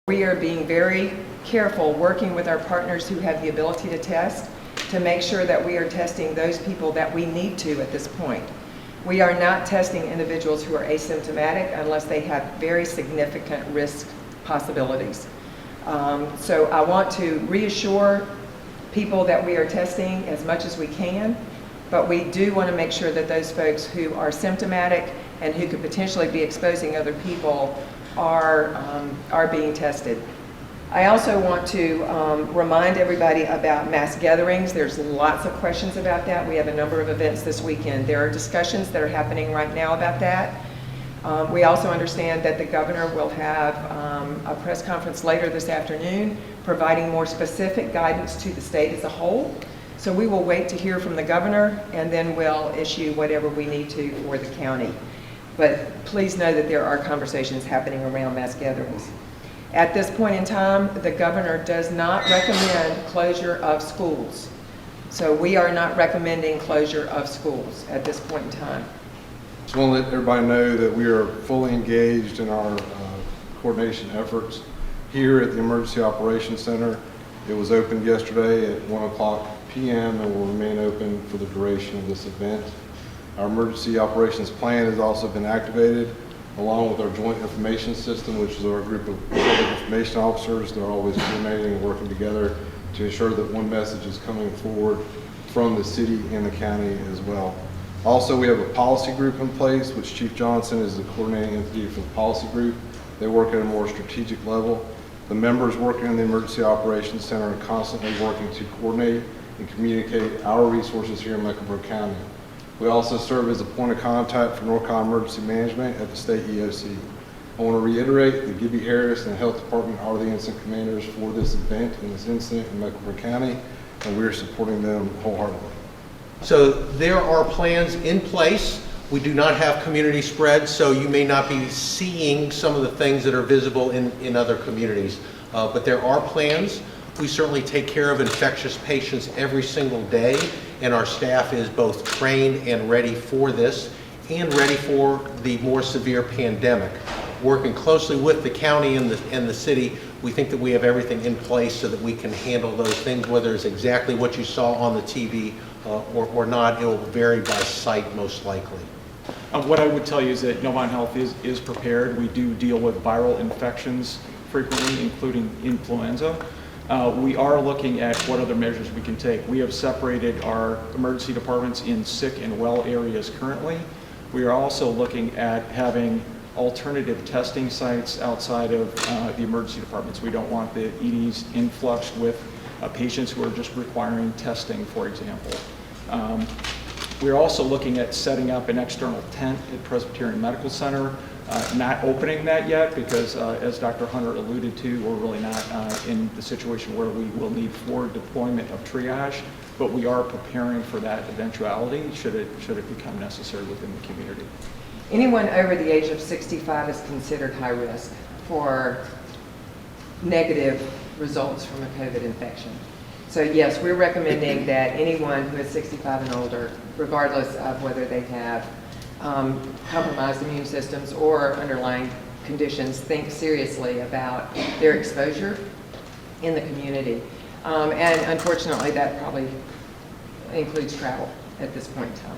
We are being very careful, working with our partners who have the ability to test, to make sure that we are testing those people that we need to at this point. We are not testing individuals who are asymptomatic unless they have very significant risk possibilities. So I want to reassure people that we are testing as much as we can, but we do want to make sure that those folks who are symptomatic and who could potentially be exposing other people are being tested. I also want to remind everybody about mass gatherings. There's lots of questions about that. We have a number of events this weekend. There are discussions that are happening right now about that. We also understand that the governor will have a press conference later this afternoon providing more specific guidance to the state as a whole. So we will wait to hear from the governor and then we'll issue whatever we need to for the county. But please know that there are conversations happening around mass gatherings. At this point in time, the governor does not recommend closure of schools. So we are not recommending closure of schools at this point in time. Just want to let everybody know that we are fully engaged in our coordination efforts here at the Emergency Operations Center. It was opened yesterday at 1:00 p.m. and will remain open for the duration of this event. Our emergency operations plan has also been activated, along with our joint information system, which is our group of public information officers. They're always coordinating and working together to ensure that one message is coming forward from the city and the county as well. Also, we have a policy group in place, which Chief Johnson is the coordinating entity for the policy group. They work at a more strategic level. The members working in the Emergency Operations Center are constantly working to coordinate and communicate our resources here in Mecklenburg County. We also serve as a point of contact for NORCON Emergency Management at the state EOC. I want to reiterate that Gibbie Harris and the Health Department are the incident commanders for this event and this incident in Mecklenburg County, and we are supporting them wholeheartedly. So there are plans in place. We do not have community spread, so you may not be seeing some of the things that are visible in other communities. But there are plans. We certainly take care of infectious patients every single day, and our staff is both trained and ready for this and ready for the more severe pandemic. Working closely with the county and the city, we think that we have everything in place so that we can handle those things, whether it's exactly what you saw on the TV or not. It will vary by site most likely. What I would tell you is that Novant Health is prepared. We do deal with viral infections frequently, including influenza. We are looking at what other measures we can take. We have separated our emergency departments in sick and well areas currently. We are also looking at having alternative testing sites outside of the emergency departments. We don't want the EDs influxed with patients who are just requiring testing, for example. We're also looking at setting up an external tent at Presbyterian Medical Center. Not opening that yet because, as Dr. Hunter alluded to, we're really not in the situation where we will need forward deployment of triage, but we are preparing for that eventuality should it become necessary within the community. Anyone over the age of 65 is considered high risk for negative results from a COVID infection. So yes, we're recommending that anyone who is 65 and older, regardless of whether they have compromised immune systems or underlying conditions, think seriously about their exposure in the community. And unfortunately, that probably includes travel at this point in time.